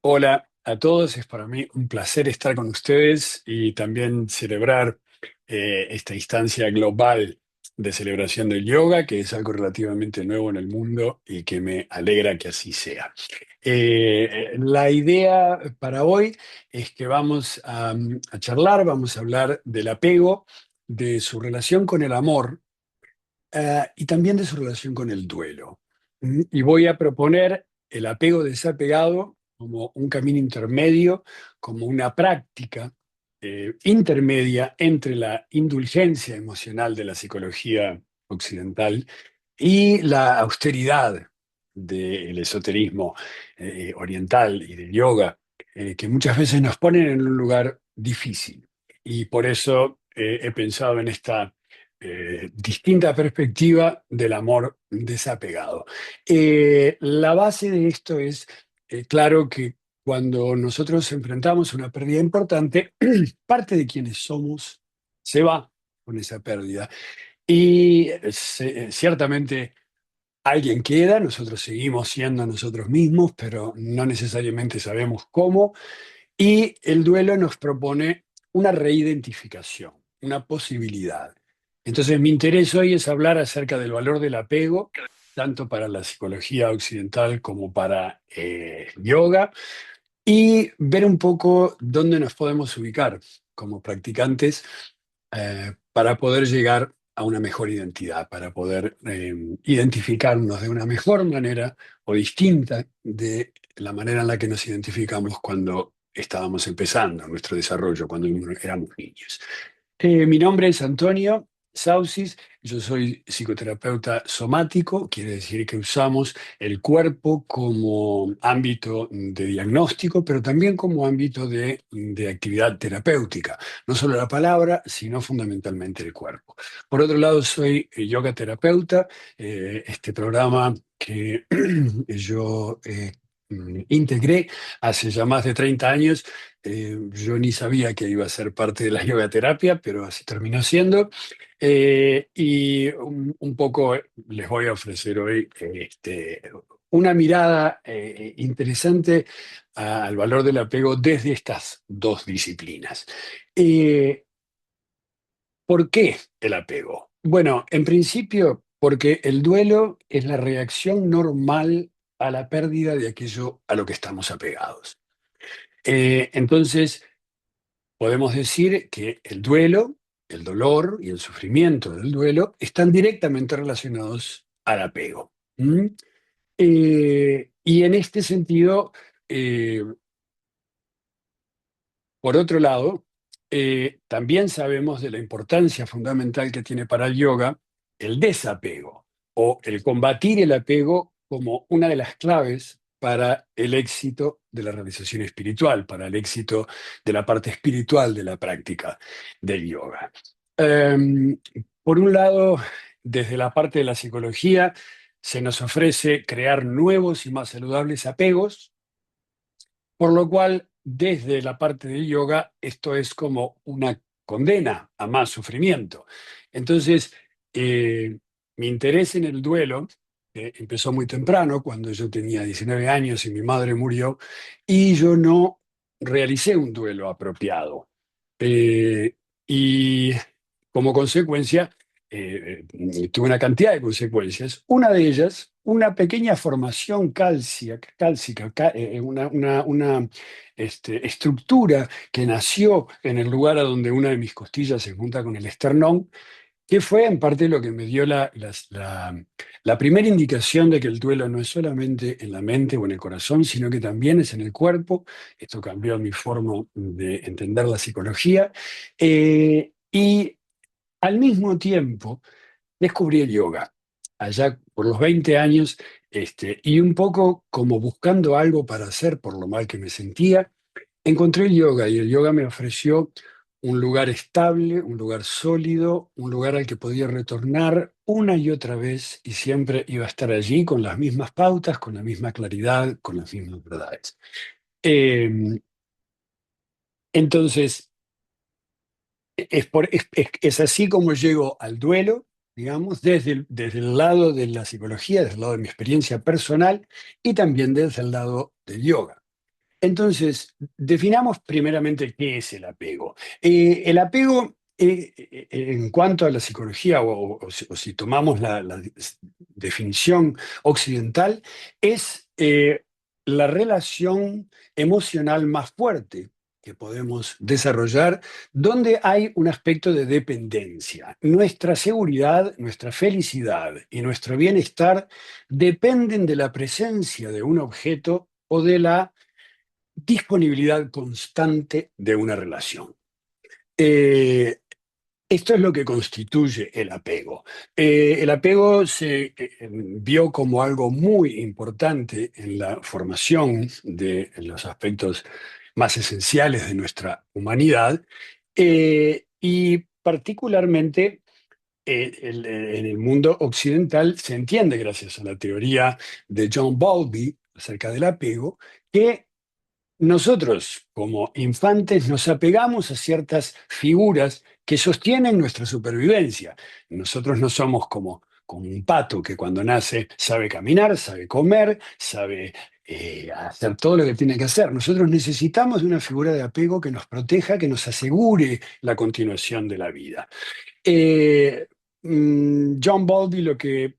Hola a todos, es para mí un placer estar con ustedes y también celebrar esta instancia global de celebración del yoga, que es algo relativamente nuevo en el mundo y que me alegra que así sea. La idea para hoy es que vamos a charlar, vamos a hablar del apego, de su relación con el amor y también de su relación con el duelo. Y voy a proponer el apego desapegado como un camino intermedio, como una práctica intermedia entre la indulgencia emocional de la psicología occidental y la austeridad del esoterismo oriental y del yoga, que muchas veces nos ponen en un lugar difícil. Y por eso he pensado en esta distinta perspectiva del amor desapegado. La base de esto es, claro que cuando nosotros enfrentamos una pérdida importante, parte de quienes somos se va con esa pérdida. Y ciertamente alguien queda, nosotros seguimos siendo nosotros mismos, pero no necesariamente sabemos cómo. Y el duelo nos propone una reidentificación, una posibilidad. Entonces, mi interés hoy es hablar acerca del valor del apego, tanto para la psicología occidental como para yoga, y ver un poco dónde nos podemos ubicar como practicantes para poder llegar a una mejor identidad, para poder identificarnos de una mejor manera o distinta de la manera en la que nos identificamos cuando estábamos empezando nuestro desarrollo, cuando éramos niños. Mi nombre es Antonio Saucis, yo soy psicoterapeuta somático, quiere decir que usamos el cuerpo como ámbito de diagnóstico, pero también como ámbito de actividad terapéutica. No solo la palabra, sino fundamentalmente el cuerpo. Por otro lado, soy yoga terapeuta, este programa que yo integré hace ya más de 30 años. Yo ni sabía que iba a ser parte de la yoga terapia, pero así terminó siendo. Y un poco les voy a ofrecer hoy una mirada interesante al valor del apego desde estas dos disciplinas. Eh, ¿Por qué el apego? Bueno, en principio, porque el duelo es la reacción normal a la pérdida de aquello a lo que estamos apegados. Entonces, podemos decir que el duelo, el dolor y el sufrimiento del duelo están directamente relacionados al apego. ¿Mm? Y en este sentido, eh, por otro lado, también sabemos de la importancia fundamental que tiene para el yoga el desapego o el combatir el apego como una de las claves para el éxito de la realización espiritual, para el éxito de la parte espiritual de la práctica del yoga. Eh, por un lado, desde la parte de la psicología, se nos ofrece crear nuevos y más saludables apegos, por lo cual, desde la parte de yoga, esto es como una condena a más sufrimiento. Entonces, eh, mi interés en el duelo empezó muy temprano, cuando yo tenía 19 años y mi madre murió, y yo no realicé un duelo apropiado. Eh, y como consecuencia, tuve una cantidad de consecuencias. Una de ellas, una pequeña formación cálcica, una estructura que nació en el lugar a donde una de mis costillas se junta con el esternón, que fue en parte lo que me dio la primera indicación de que el duelo no es solamente en la mente o en el corazón, sino que también es en el cuerpo. Esto cambió mi forma de entender la psicología. Y al mismo tiempo, descubrí el yoga, allá por los 20 años, y un poco como buscando algo para hacer por lo mal que me sentía, encontré el yoga y el yoga me ofreció un lugar estable, un lugar sólido, un lugar al que podía retornar una y otra vez y siempre iba a estar allí con las mismas pautas, con la misma claridad, con las mismas verdades. Eh, entonces, es así como llego al duelo, digamos, desde el lado de la psicología, desde el lado de mi experiencia personal y también desde el lado del yoga. Entonces, definamos primeramente qué es el apego. El apego, en cuanto a la psicología, o si tomamos la definición occidental, es la relación emocional más fuerte que podemos desarrollar, donde hay un aspecto de dependencia. Nuestra seguridad, nuestra felicidad y nuestro bienestar dependen de la presencia de un objeto o de la disponibilidad constante de una relación. Eh, Esto es lo que constituye el apego. El apego se vio como algo muy importante en la formación de los aspectos más esenciales de nuestra humanidad, y particularmente en el mundo occidental se entiende, gracias a la teoría de John Bowlby acerca del apego, que nosotros, como infantes, nos apegamos a ciertas figuras que sostienen nuestra supervivencia. Nosotros no somos como un pato que cuando nace sabe caminar, sabe comer, sabe hacer todo lo que tiene que hacer. Nosotros necesitamos de una figura de apego que nos proteja, que nos asegure la continuación de la vida. Eh, John Bowlby lo que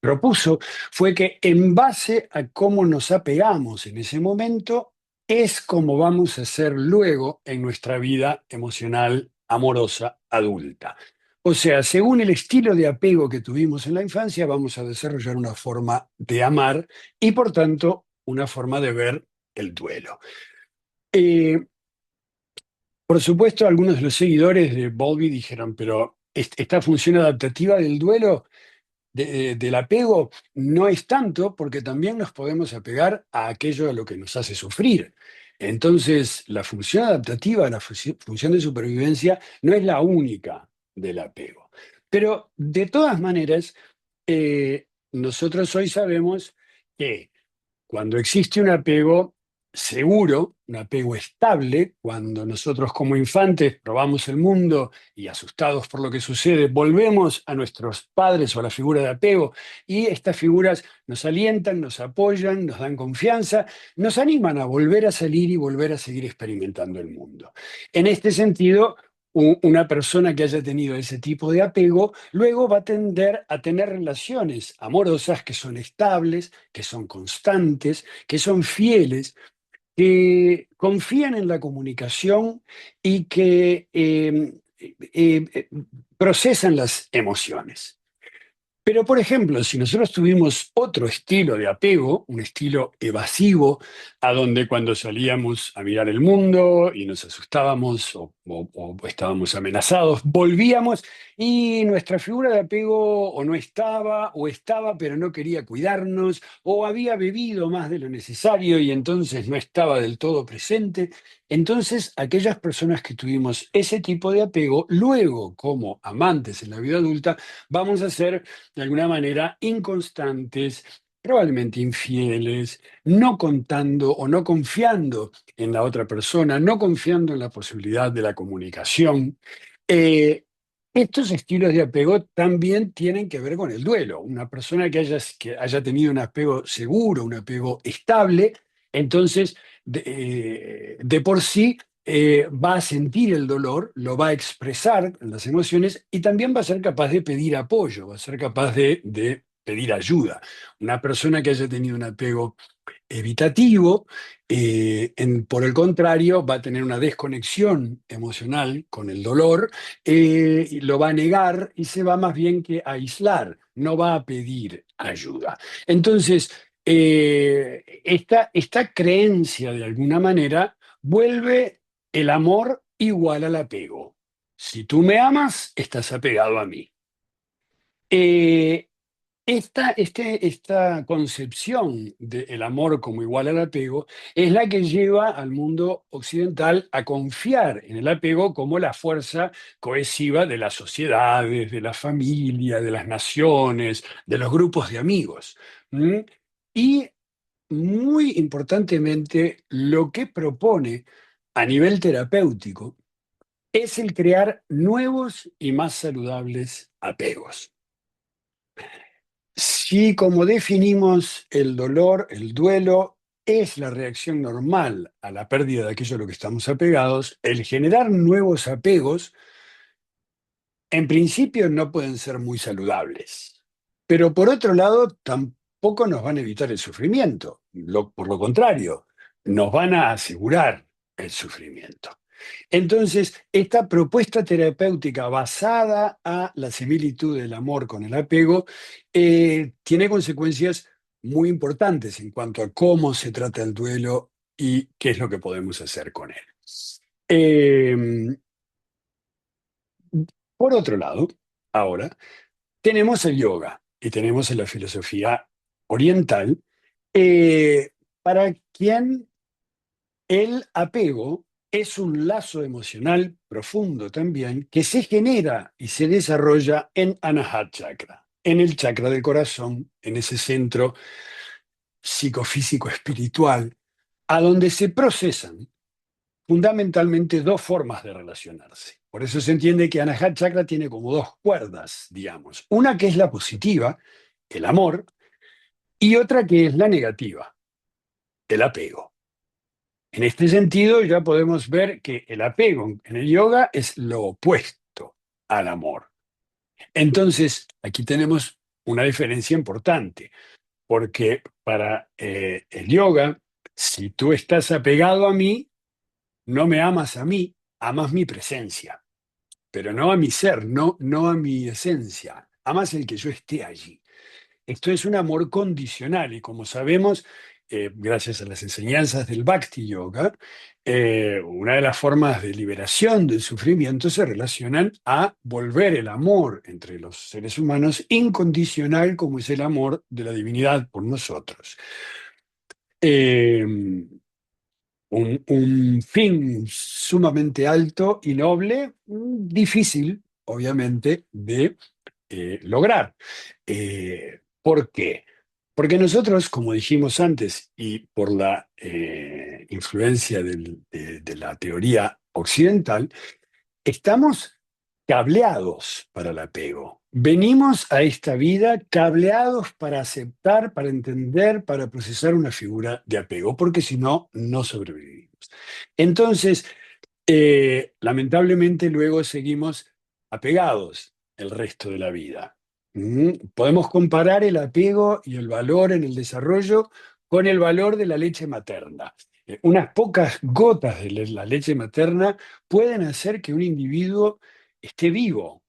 propuso fue que en base a cómo nos apegamos en ese momento, es como vamos a ser luego en nuestra vida emocional, amorosa, adulta. O sea, según el estilo de apego que tuvimos en la infancia, vamos a desarrollar una forma de amar y, por tanto, una forma de ver el duelo. Eh, por supuesto, algunos de los seguidores de Bowlby dijeron, pero esta función adaptativa del duelo, del apego, no es tanto porque también nos podemos apegar a aquello a lo que nos hace sufrir. Entonces, la función adaptativa, la función de supervivencia, no es la única del apego. Pero, de todas maneras, nosotros hoy sabemos que cuando existe un apego seguro, un apego estable, cuando nosotros como infantes probamos el mundo y asustados por lo que sucede, volvemos a nuestros padres o a la figura de apego, y estas figuras nos alientan, nos apoyan, nos dan confianza, nos animan a volver a salir y volver a seguir experimentando el mundo. En este sentido, una persona que haya tenido ese tipo de apego, luego va a tender a tener relaciones amorosas que son estables, que son constantes, que son fieles, que confían en la comunicación y que procesan las emociones. Pero, por ejemplo, si nosotros tuvimos otro estilo de apego, un estilo evasivo, a donde cuando salíamos a mirar el mundo y nos asustábamos o estábamos amenazados, volvíamos y nuestra figura de apego o no estaba, o estaba pero no quería cuidarnos, o había bebido más de lo necesario y entonces no estaba del todo presente, entonces aquellas personas que tuvimos ese tipo de apego, luego como amantes en la vida adulta, vamos a ser de alguna manera inconstantes, probablemente infieles, no contando o no confiando en la otra persona, no confiando en la posibilidad de la comunicación. Eh, Estos estilos de apego también tienen que ver con el duelo. Una persona que haya tenido un apego seguro, un apego estable, entonces de por sí va a sentir el dolor, lo va a expresar en las emociones y también va a ser capaz de pedir apoyo, va a ser capaz de pedir ayuda. Una persona que haya tenido un apego evitativo, por el contrario, va a tener una desconexión emocional con el dolor, y lo va a negar y se va más bien que a aislar, no va a pedir ayuda. Entonces, esta creencia de alguna manera vuelve el amor igual al apego. Si tú me amas, estás apegado a mí. Eh, esta concepción del amor como igual al apego es la que lleva al mundo occidental a confiar en el apego como la fuerza cohesiva de las sociedades, de la familia, de las naciones, de los grupos de amigos. ¿Mm? Y muy importantemente, lo que propone a nivel terapéutico es el crear nuevos y más saludables apegos. Si como definimos el dolor, el duelo, es la reacción normal a la pérdida de aquello a lo que estamos apegados, el generar nuevos apegos, en principio no pueden ser muy saludables. Pero por otro lado, tampoco nos van a evitar el sufrimiento. Por lo contrario, nos van a asegurar el sufrimiento. Entonces, esta propuesta terapéutica basada a la similitud del amor con el apego tiene consecuencias muy importantes en cuanto a cómo se trata el duelo y qué es lo que podemos hacer con él. Eh, por otro lado, ahora tenemos el yoga y tenemos la filosofía oriental, para quien el apego es un lazo emocional profundo también que se genera y se desarrolla en Anahat Chakra, en el chakra del corazón, en ese centro psicofísico espiritual, a donde se procesan fundamentalmente dos formas de relacionarse. Por eso se entiende que Anahat Chakra tiene como dos cuerdas, digamos. Una que es la positiva, el amor, y otra que es la negativa, el apego. En este sentido, ya podemos ver que el apego en el yoga es lo opuesto al amor. Entonces, aquí tenemos una diferencia importante, porque para el yoga, si tú estás apegado a mí, no me amas a mí, amas mi presencia, pero no a mi ser, no a mi esencia, amas el que yo esté allí. Esto es un amor condicional y como sabemos, gracias a las enseñanzas del Bhakti Yoga, una de las formas de liberación del sufrimiento se relacionan a volver el amor entre los seres humanos incondicional como es el amor de la divinidad por nosotros. Eh, un fin sumamente alto y noble, difícil, obviamente, de lograr. ¿Por qué? Porque nosotros, como dijimos antes, y por la influencia de la teoría occidental, estamos cableados para el apego. Venimos a esta vida cableados para aceptar, para entender, para procesar una figura de apego, porque si no, no sobrevivimos. Entonces, lamentablemente luego seguimos apegados el resto de la vida. Podemos comparar el apego y el valor en el desarrollo con el valor de la leche materna. Unas pocas gotas de la leche materna pueden hacer que un individuo esté vivo,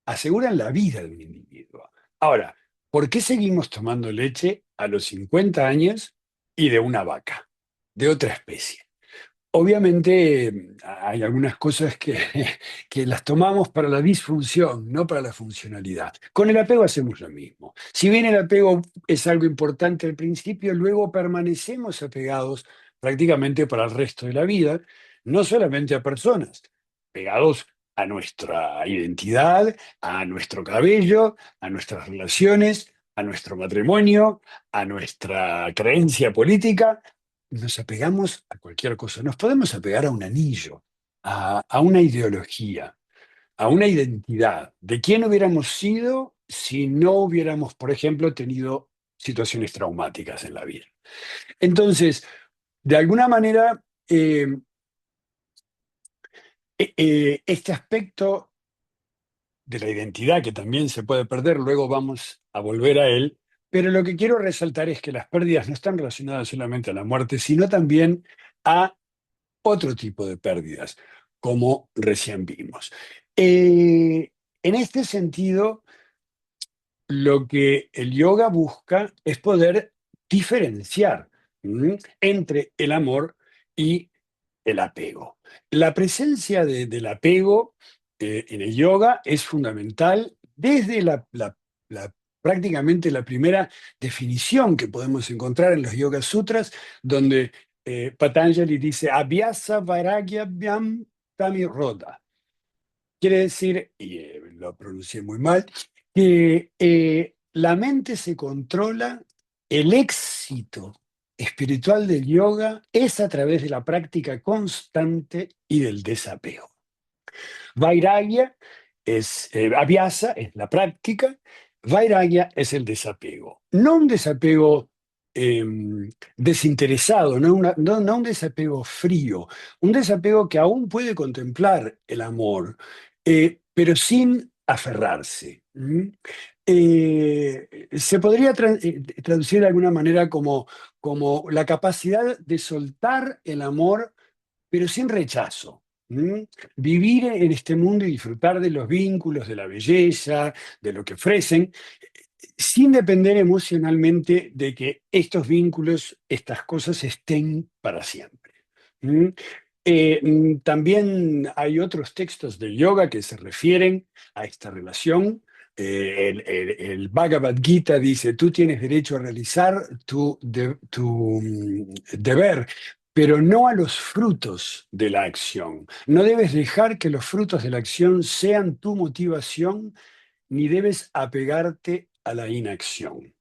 aseguran la vida de un individuo. Ahora, ¿por qué seguimos tomando leche a los 50 años y de una vaca, de otra especie? Obviamente hay algunas cosas que las tomamos para la disfunción, no para la funcionalidad. Con el apego hacemos lo mismo. Si bien el apego es algo importante al principio, luego permanecemos apegados prácticamente para el resto de la vida, no solamente a personas, pegados a nuestra identidad, a nuestro cabello, a nuestras relaciones, a nuestro matrimonio, a nuestra creencia política, nos apegamos a cualquier cosa. Nos podemos apegar a un anillo, a una ideología, a una identidad de quién hubiéramos sido si no hubiéramos, por ejemplo, tenido situaciones traumáticas en la vida. Entonces, de alguna manera, este aspecto de la identidad que también se puede perder, luego vamos a volver a él, pero lo que quiero resaltar es que las pérdidas no están relacionadas solamente a la muerte, sino también a otro tipo de pérdidas, como recién vimos. En este sentido, lo que el yoga busca es poder diferenciar entre el amor y el apego. La presencia del apego en el yoga es fundamental desde prácticamente la primera definición que podemos encontrar en los Yoga Sutras, donde Patanjali dice Abhyasa Vairagya Vyam Tamiroda. Quiere decir, y lo pronuncié muy mal, que la mente se controla, el éxito espiritual del yoga es a través de la práctica constante y del desapego. Vairagya es, Abhyasa es la práctica, Vairagya es el desapego. No un desapego eh, desinteresado, no un desapego frío, un desapego que aún puede contemplar el amor, pero sin aferrarse. ¿Mm? Se podría traducir de alguna manera como la capacidad de soltar el amor, pero sin rechazo. ¿Mm? Vivir en este mundo y disfrutar de los vínculos, de la belleza, de lo que ofrecen, sin depender emocionalmente de que estos vínculos, estas cosas estén para siempre. ¿Mm? También hay otros textos del yoga que se refieren a esta relación. El Bhagavad Gita dice, tú tienes derecho a realizar tu deber, pero no a los frutos de la acción. No debes dejar que los frutos de la acción sean tu motivación, ni debes apegarte a la inacción.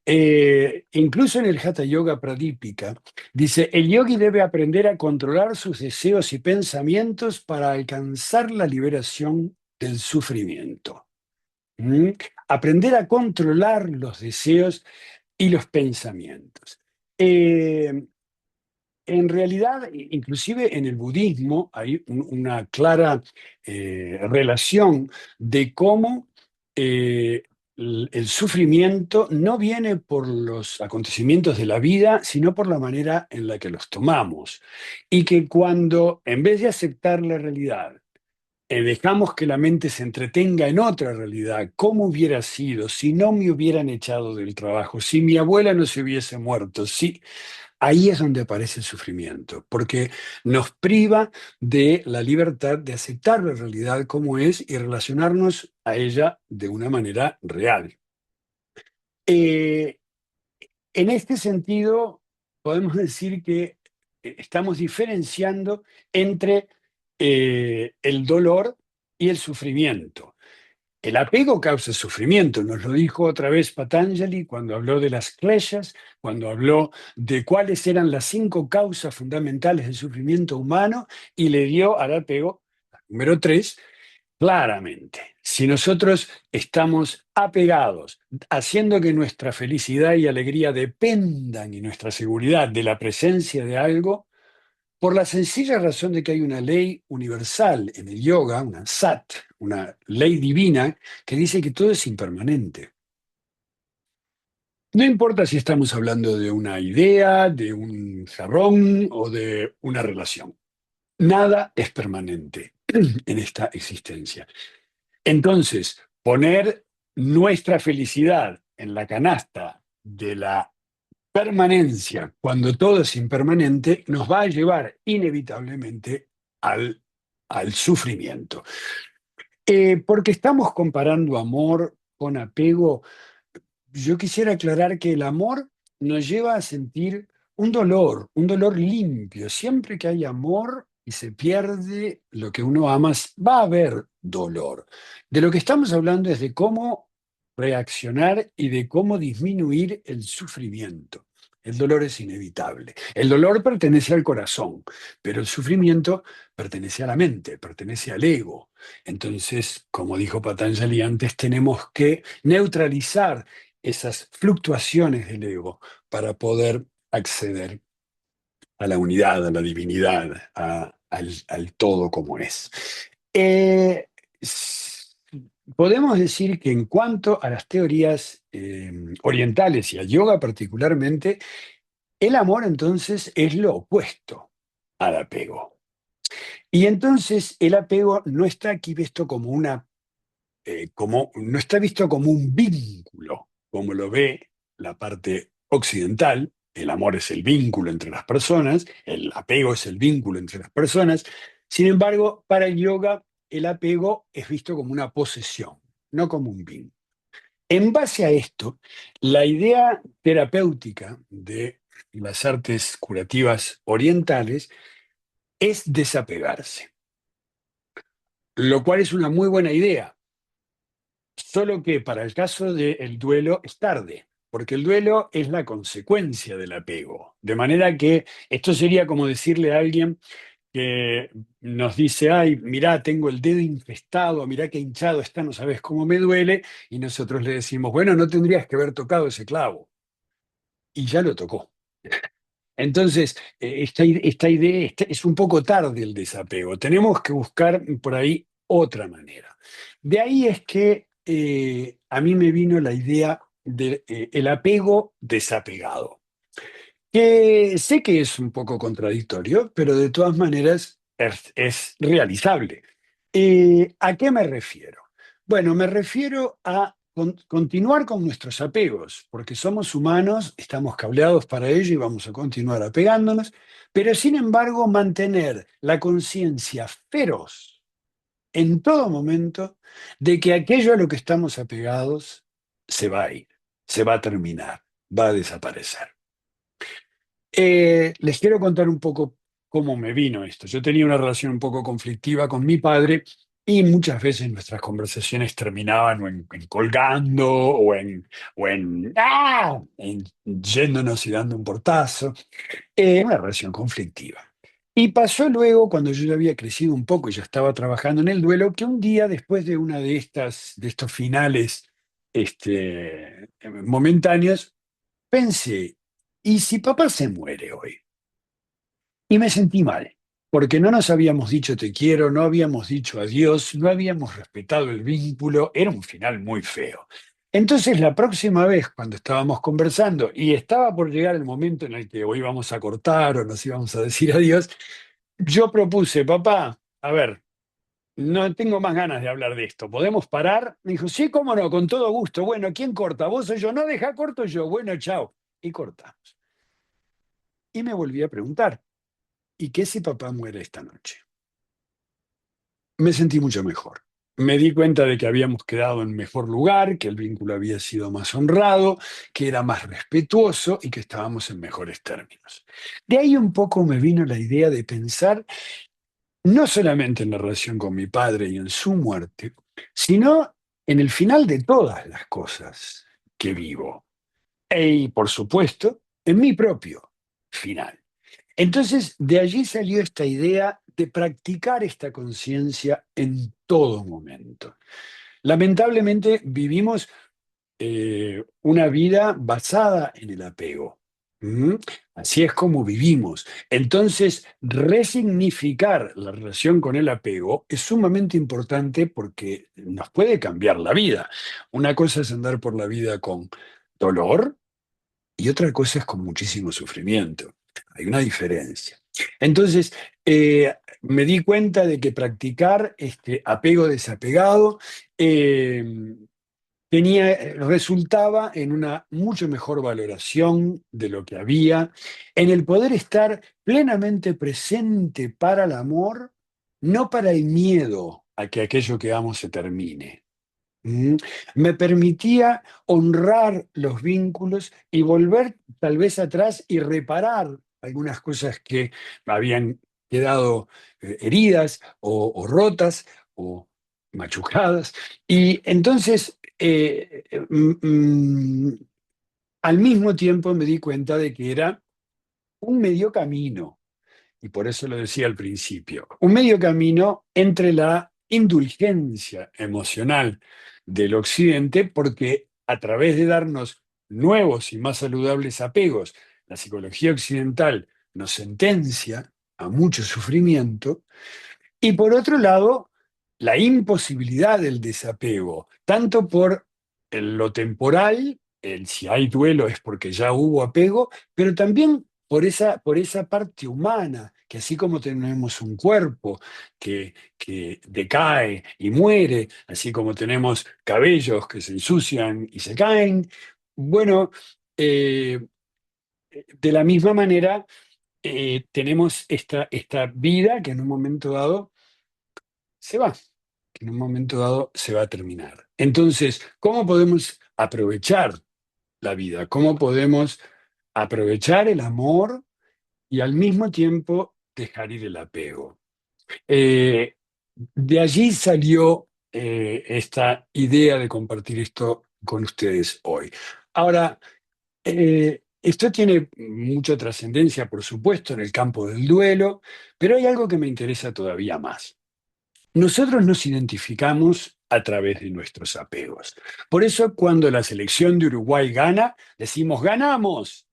Incluso en el Hatha Yoga Pradipika, dice, el yogi debe aprender a controlar sus deseos y pensamientos para alcanzar la liberación del sufrimiento. ¿Mm? Aprender a controlar los deseos y los pensamientos. Eh, en realidad, inclusive en el budismo hay una clara relación de cómo eh, el sufrimiento no viene por los acontecimientos de la vida, sino por la manera en la que los tomamos. Y que cuando, en vez de aceptar la realidad, dejamos que la mente se entretenga en otra realidad, cómo hubiera sido si no me hubieran echado del trabajo, si mi abuela no se hubiese muerto, si ahí es donde aparece el sufrimiento, porque nos priva de la libertad de aceptar la realidad como es y relacionarnos a ella de una manera real. Eh, en este sentido, podemos decir que estamos diferenciando entre el dolor y el sufrimiento. El apego causa sufrimiento, nos lo dijo otra vez Patanjali cuando habló de las kleshas, cuando habló de cuáles eran las 5 causas fundamentales del sufrimiento humano y le dio al apego, número 3, claramente. Si nosotros estamos apegados, haciendo que nuestra felicidad y alegría dependan y nuestra seguridad de la presencia de algo, por la sencilla razón de que hay una ley universal en el yoga, una sat, una ley divina, que dice que todo es impermanente. No importa si estamos hablando de una idea, de un jarrón o de una relación. Nada es permanente en esta existencia. Entonces, poner nuestra felicidad en la canasta de la permanencia, cuando todo es impermanente, nos va a llevar inevitablemente al, al sufrimiento. Porque estamos comparando amor con apego, yo quisiera aclarar que el amor nos lleva a sentir un dolor limpio. Siempre que hay amor y se pierde lo que uno ama, va a haber dolor. De lo que estamos hablando es de cómo reaccionar y de cómo disminuir el sufrimiento. El dolor es inevitable. El dolor pertenece al corazón, pero el sufrimiento pertenece a la mente, pertenece al ego. Entonces, como dijo Patanjali antes, tenemos que neutralizar esas fluctuaciones del ego para poder acceder a la unidad, a la divinidad, al todo como es. Eh, s- Podemos decir que en cuanto a las teorías orientales y al yoga particularmente, el amor entonces es lo opuesto al apego. Y entonces el apego no está aquí visto como no está visto como un vínculo, como lo ve la parte occidental. El amor es el vínculo entre las personas, el apego es el vínculo entre las personas. Sin embargo, para el yoga, el apego es visto como una posesión, no como un vínculo. En base a esto, la idea terapéutica de las artes curativas orientales es desapegarse, lo cual es una muy buena idea. Solo que para el caso del duelo es tarde, porque el duelo es la consecuencia del apego. De manera que esto sería como decirle a alguien que nos dice, ay, mirá, tengo el dedo infestado, mirá qué hinchado está, no sabes cómo me duele, y nosotros le decimos, bueno, no tendrías que haber tocado ese clavo. y ya lo tocó. Entonces, esta idea es un poco tarde el desapego. Tenemos que buscar por ahí otra manera. De ahí es que a mí me vino la idea del apego desapegado, que sé que es un poco contradictorio, pero de todas maneras es realizable. ¿A qué me refiero? Bueno, me refiero a continuar con nuestros apegos, porque somos humanos, estamos cableados para ello y vamos a continuar apegándonos, pero sin embargo mantener la conciencia feroz en todo momento de que aquello a lo que estamos apegados se va a ir, se va a terminar, va a desaparecer. Les quiero contar un poco cómo me vino esto. Yo tenía una relación un poco conflictiva con mi padre y muchas veces nuestras conversaciones terminaban en colgando o en yéndonos y dando un portazo. Una relación conflictiva. Y pasó luego, cuando yo ya había crecido un poco y ya estaba trabajando en el duelo, que un día, después de una de estos finales momentáneos, pensé, ¿y si papá se muere hoy? Y me sentí mal, porque no nos habíamos dicho te quiero, no habíamos dicho adiós, no habíamos respetado el vínculo, era un final muy feo. Entonces, la próxima vez, cuando estábamos conversando y estaba por llegar el momento en el que o íbamos a cortar o nos íbamos a decir adiós, yo propuse, papá, a ver, no tengo más ganas de hablar de esto, ¿podemos parar? Me dijo, sí, cómo no, con todo gusto. Bueno, ¿quién corta? ¿Vos o yo? No, deja corto yo. Bueno, chao. Y cortamos. Y me volví a preguntar, ¿y qué si papá muere esta noche? Me sentí mucho mejor. Me di cuenta de que habíamos quedado en mejor lugar, que el vínculo había sido más honrado, que era más respetuoso y que estábamos en mejores términos. De ahí un poco me vino la idea de pensar no solamente en la relación con mi padre y en su muerte, sino en el final de todas las cosas que vivo. Y, por supuesto, en mi propio final. Entonces, de allí salió esta idea de practicar esta conciencia en todo momento. Lamentablemente vivimos una vida basada en el apego. ¿Mm? Así es como vivimos. Entonces, resignificar la relación con el apego es sumamente importante porque nos puede cambiar la vida. Una cosa es andar por la vida con dolor, y otra cosa es con muchísimo sufrimiento. Hay una diferencia. Entonces, me di cuenta de que practicar este apego desapegado eh, resultaba en una mucho mejor valoración de lo que había, en el poder estar plenamente presente para el amor, no para el miedo a que aquello que amo se termine. Mm, Me permitía honrar los vínculos y volver tal vez atrás y reparar algunas cosas que habían quedado heridas o rotas o machucadas. Y entonces, al mismo tiempo me di cuenta de que era un medio camino, y por eso lo decía al principio, un medio camino entre la indulgencia emocional del Occidente, porque a través de darnos nuevos y más saludables apegos, la psicología occidental nos sentencia a mucho sufrimiento, y por otro lado, la imposibilidad del desapego, tanto por lo temporal, el si hay duelo es porque ya hubo apego, pero también por esa parte humana, que así como tenemos un cuerpo que decae y muere, así como tenemos cabellos que se ensucian y se caen, bueno, eh, de la misma manera tenemos esta vida que en un momento dado se va, que en un momento dado se va a terminar. Entonces, ¿cómo podemos aprovechar la vida? ¿Cómo podemos aprovechar el amor y al mismo tiempo dejar ir el apego? De allí salió esta idea de compartir esto con ustedes hoy. Ahora, esto tiene mucha trascendencia, por supuesto, en el campo del duelo, pero hay algo que me interesa todavía más. Nosotros nos identificamos a través de nuestros apegos. Por eso cuando la selección de Uruguay gana, decimos ganamos.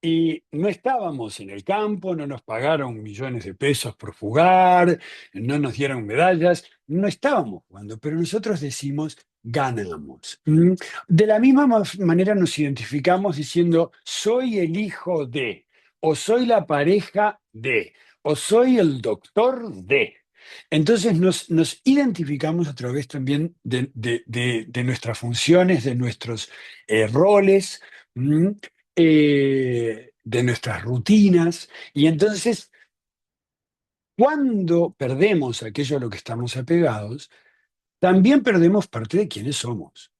y no estábamos en el campo, no nos pagaron millones de pesos por jugar, no nos dieron medallas, no estábamos jugando, pero nosotros decimos, ganamos. De la misma manera nos identificamos diciendo, soy el hijo de, o soy la pareja de, o soy el doctor de. Entonces nos identificamos a través también de nuestras funciones, de nuestros roles, ¿m? De nuestras rutinas. Y entonces, cuando perdemos aquello a lo que estamos apegados, también perdemos parte de quienes somos.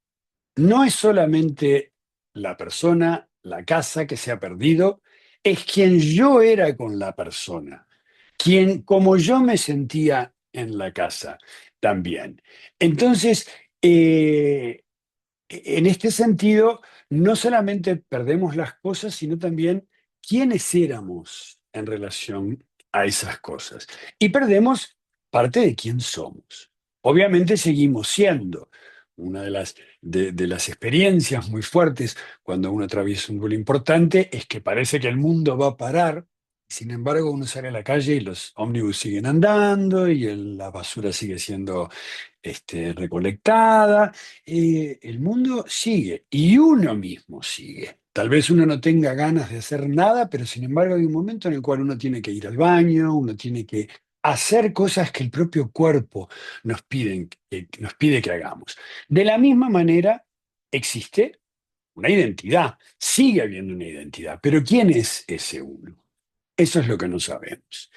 No es solamente la persona, la casa que se ha perdido, es quien yo era con la persona, quien como yo me sentía en la casa también. Entonces, en este sentido, no solamente perdemos las cosas, sino también quiénes éramos en relación a esas cosas. Y perdemos parte de quién somos. Obviamente seguimos siendo. Una de las experiencias muy fuertes cuando uno atraviesa un duelo importante es que parece que el mundo va a parar. Sin embargo, uno sale a la calle y los ómnibus siguen andando y la basura sigue siendo recolectada. El mundo sigue y uno mismo sigue. Tal vez uno no tenga ganas de hacer nada, pero sin embargo hay un momento en el cual uno tiene que ir al baño, uno tiene que hacer cosas que el propio cuerpo nos pide que hagamos. De la misma manera, existe una identidad, sigue habiendo una identidad, pero ¿quién es ese uno? Eso es lo que no sabemos.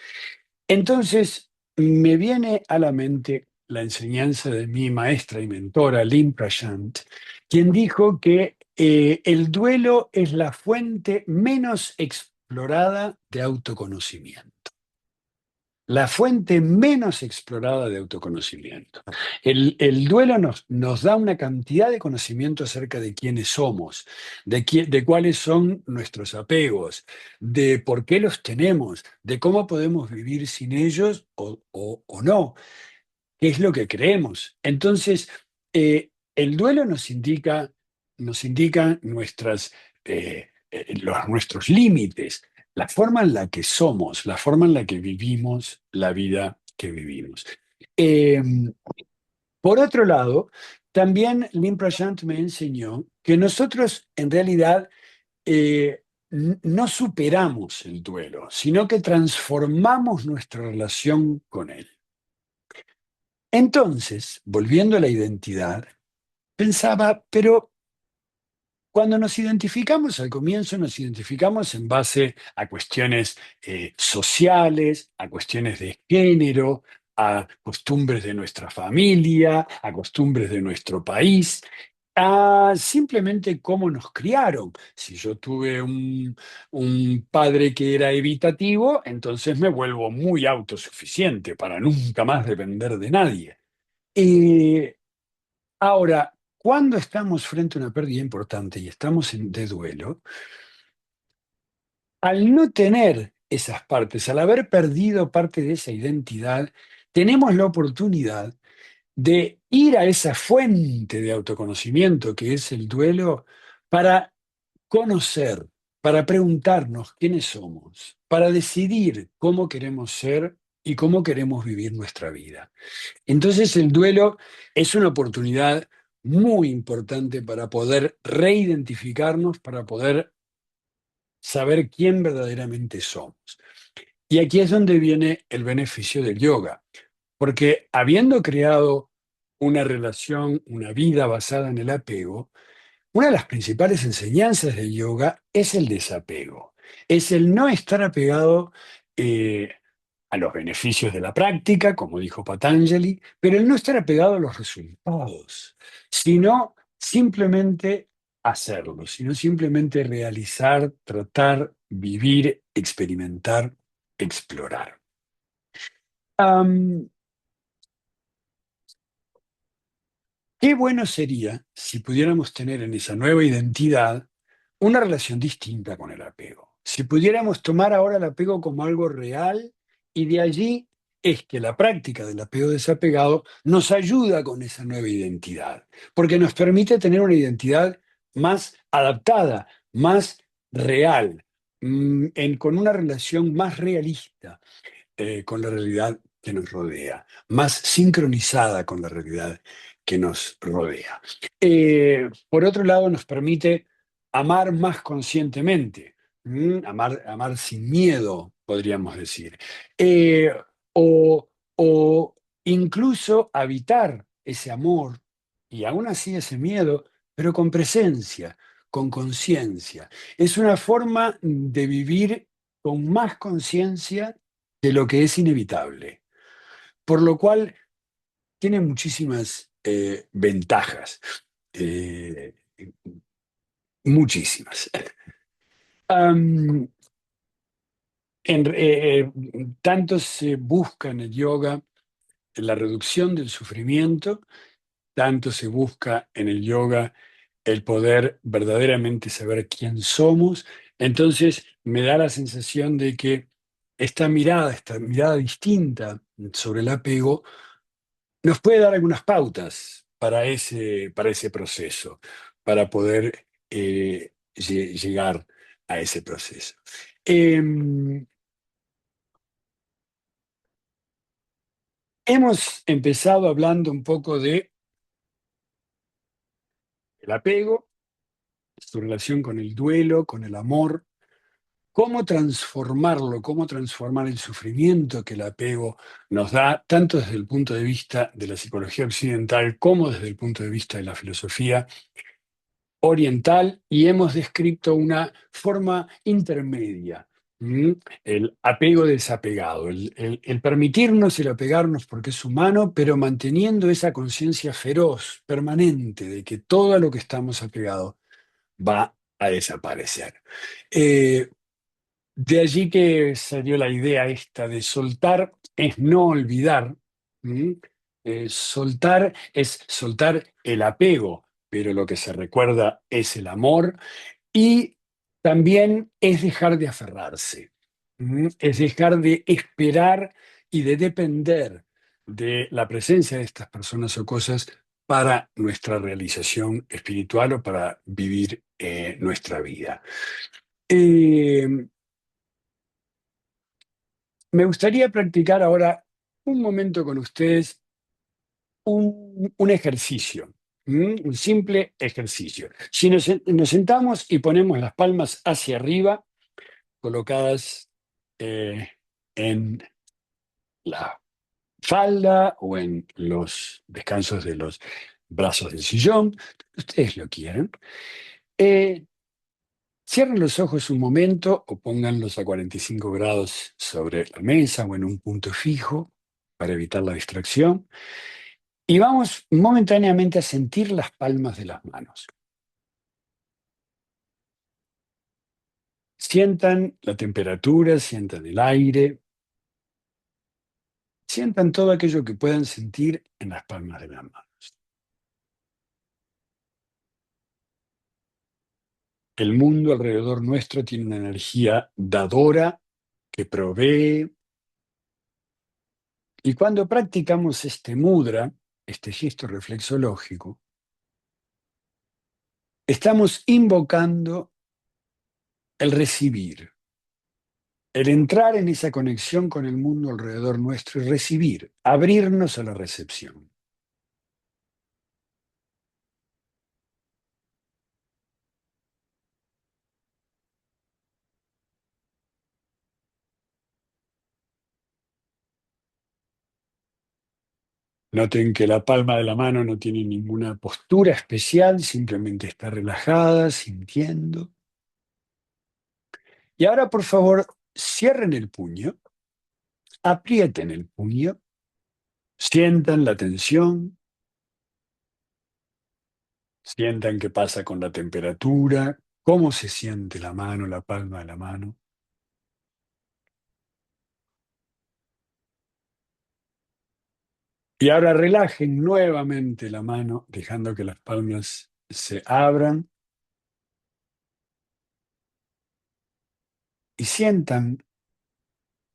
Entonces, me viene a la mente la enseñanza de mi maestra y mentora, Lynn Prashant, quien dijo que el duelo es la fuente menos explorada de autoconocimiento. La fuente menos explorada de autoconocimiento. El duelo nos da una cantidad de conocimiento acerca de quiénes somos, de cuáles son nuestros apegos, de por qué los tenemos, de cómo podemos vivir sin ellos o no, qué es lo que creemos. Entonces, el duelo nos indica nuestros límites, la forma en la que somos, la forma en la que vivimos la vida que vivimos. Eh, por otro lado, también Lynn Prashant me enseñó que nosotros en realidad no superamos el duelo, sino que transformamos nuestra relación con él. Entonces, volviendo a la identidad, pensaba, pero cuando nos identificamos al comienzo, nos identificamos en base a cuestiones sociales, a cuestiones de género, a costumbres de nuestra familia, a costumbres de nuestro país, a simplemente cómo nos criaron. Si yo tuve un padre que era evitativo, entonces me vuelvo muy autosuficiente para nunca más depender de nadie. Eh, Ahora, cuando estamos frente a una pérdida importante y estamos de duelo, al no tener esas partes, al haber perdido parte de esa identidad, tenemos la oportunidad de ir a esa fuente de autoconocimiento que es el duelo para conocer, para preguntarnos quiénes somos, para decidir cómo queremos ser y cómo queremos vivir nuestra vida. Entonces el duelo es una oportunidad muy importante para poder reidentificarnos, para poder saber quién verdaderamente somos. Y aquí es donde viene el beneficio del yoga, porque habiendo creado una relación, una vida basada en el apego, una de las principales enseñanzas del yoga es el desapego, es el no estar apegado eh, a los beneficios de la práctica, como dijo Patanjali, pero el no estar apegado a los resultados, sino simplemente hacerlo, sino simplemente realizar, tratar, vivir, experimentar, explorar. Am, Qué bueno sería si pudiéramos tener en esa nueva identidad una relación distinta con el apego. Si pudiéramos tomar ahora el apego como algo real y de allí es que la práctica del apego desapegado nos ayuda con esa nueva identidad, porque nos permite tener una identidad más adaptada, más real, con una relación más realista con la realidad que nos rodea, más sincronizada con la realidad que nos rodea. Por otro lado, nos permite amar más conscientemente, amar sin miedo, podríamos decir. Eh, o, o incluso habitar ese amor y aún así ese miedo, pero con presencia, con conciencia. Es una forma de vivir con más conciencia de lo que es inevitable, por lo cual tiene muchísimas ventajas, eh, muchísimas. Am, Tanto se busca en el yoga la reducción del sufrimiento, tanto se busca en el yoga el poder verdaderamente saber quién somos. Entonces me da la sensación de que esta mirada distinta sobre el apego, nos puede dar algunas pautas para ese proceso, para poder llegar a ese proceso. Hemos empezado hablando un poco de el apego, su relación con el duelo, con el amor, cómo transformarlo, cómo transformar el sufrimiento que el apego nos da, tanto desde el punto de vista de la psicología occidental como desde el punto de vista de la filosofía oriental, y hemos descrito una forma intermedia, ¿m? El apego desapegado, el permitirnos el apegarnos porque es humano, pero manteniendo esa conciencia feroz, permanente, de que todo a lo que estamos apegados va a desaparecer. Eh, de allí que salió la idea esta de soltar es no olvidar. ¿M? Soltar es soltar el apego, pero lo que se recuerda es el amor, y también es dejar de aferrarse. Es dejar de esperar y de depender de la presencia de estas personas o cosas para nuestra realización espiritual o para vivir nuestra vida. Eh, Me gustaría practicar ahora un momento con ustedes un ejercicio, un simple ejercicio. Si nos sentamos y ponemos las palmas hacia arriba, colocadas eh, en la falda o en los descansos de los brazos del sillón, ustedes lo quieren. Eh, Cierren los ojos un momento o pónganlos a 45 grados sobre la mesa o en un punto fijo para evitar la distracción. Y vamos momentáneamente a sentir las palmas de las manos. Sientan la temperatura, sientan el aire, sientan todo aquello que puedan sentir en las palmas de las manos. El mundo alrededor nuestro tiene una energía dadora que provee, y cuando practicamos este mudra, este gesto reflexológico, estamos invocando el recibir, el entrar en esa conexión con el mundo alrededor nuestro y recibir, abrirnos a la recepción. Noten que la palma de la mano no tiene ninguna postura especial, simplemente está relajada, sintiendo. Y ahora, por favor, cierren el puño, aprieten el puño, sientan la tensión, sientan qué pasa con la temperatura, cómo se siente la mano, la palma de la mano. Y ahora relajen nuevamente la mano, dejando que las palmas se abran, y sientan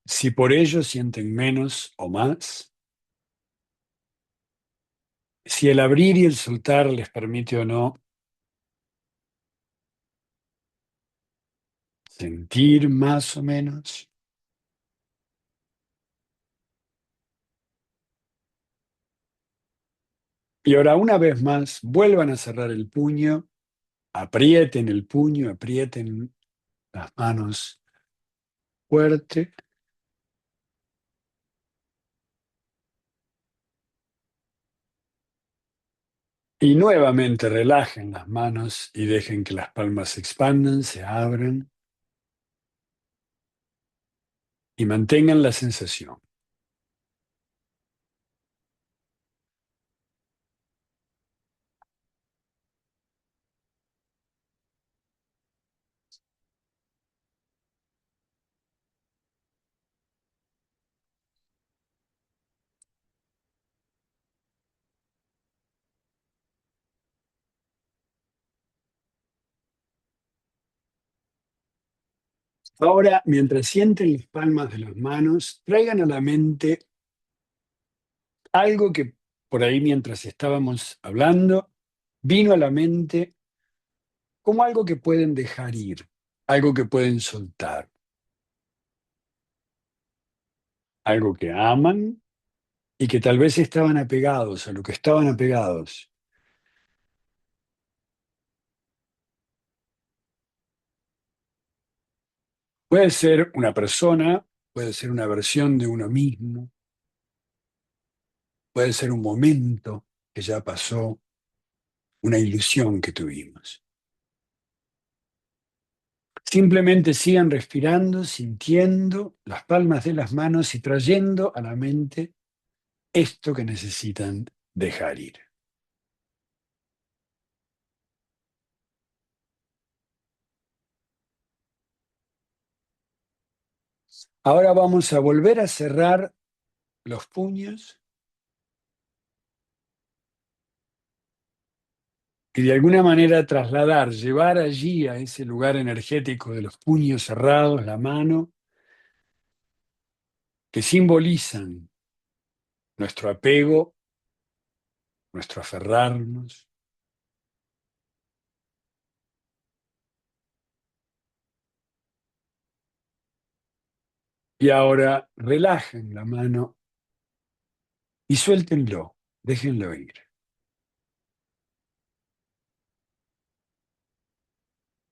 si por ello sienten menos o más, si el abrir y el soltar les permite o no sentir más o menos. Y ahora una vez más, vuelvan a cerrar el puño, aprieten el puño, aprieten las manos fuerte y nuevamente relajen las manos y dejen que las palmas se expandan, se abran y mantengan la sensación. Ahora, mientras sienten las palmas de las manos, traigan a la mente algo que por ahí mientras estábamos hablando, vino a la mente como algo que pueden dejar ir, algo que pueden soltar, algo que aman y que tal vez estaban apegados a lo que estaban apegados. Puede ser una persona, puede ser una versión de uno mismo, puede ser un momento que ya pasó, una ilusión que tuvimos. Simplemente sigan respirando, sintiendo las palmas de las manos y trayendo a la mente esto que necesitan dejar ir. Ahora vamos a volver a cerrar los puños y de alguna manera trasladar, llevar allí a ese lugar energético de los puños cerrados, la mano, que simbolizan nuestro apego, nuestro aferrarnos. Y ahora relajen la mano y suéltenlo, déjenlo ir.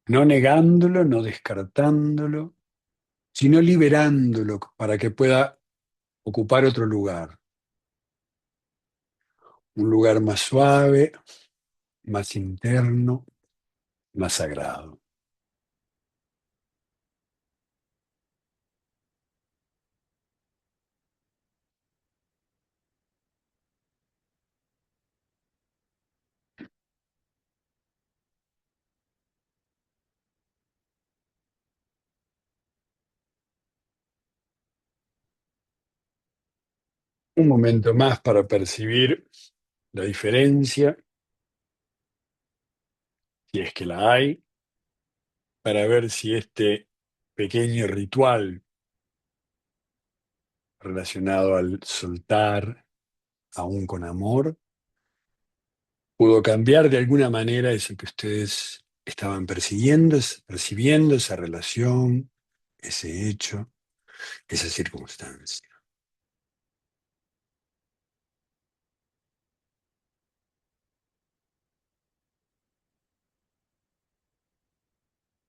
No negándolo, no descartándolo, sino liberándolo para que pueda ocupar otro lugar, un lugar más suave, más interno, más sagrado. Un momento más para percibir la diferencia, si es que la hay, para ver si este pequeño ritual relacionado al soltar, aún con amor, pudo cambiar de alguna manera eso que ustedes estaban persiguiendo, percibiendo, esa relación, ese hecho, esa circunstancia.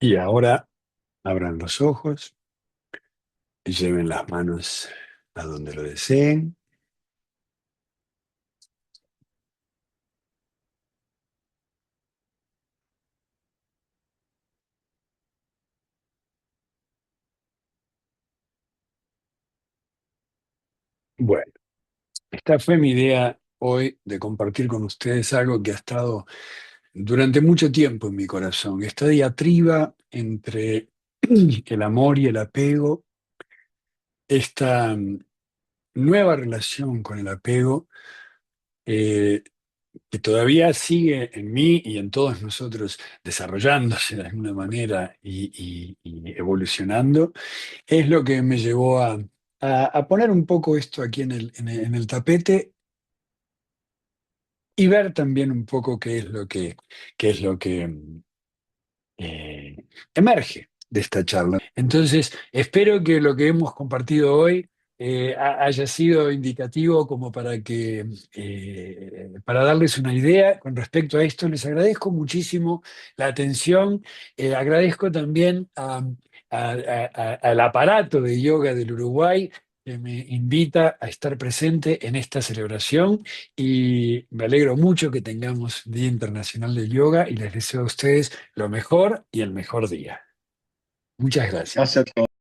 Y ahora abran los ojos y lleven las manos a donde lo deseen. Bueno, esta fue mi idea hoy de compartir con ustedes algo que ha estado durante mucho tiempo en mi corazón. Esta diatriba entre el amor y el apego, esta nueva relación con el apego, eh, que todavía sigue en mí y en todos nosotros desarrollándose de alguna manera y evolucionando, es lo que me llevó a poner un poco esto aquí en el tapete y ver también un poco qué es lo que eh, emerge. de esta charla. Entonces, espero que lo que hemos compartido hoy haya sido indicativo como para darles una idea con respecto a esto. Les agradezco muchísimo la atención. Agradezco también al aparato de yoga del Uruguay que me invita a estar presente en esta celebración y me alegro mucho que tengamos Día Internacional del Yoga y les deseo a ustedes lo mejor y el mejor día. Muchas gracias. Gracias a todos.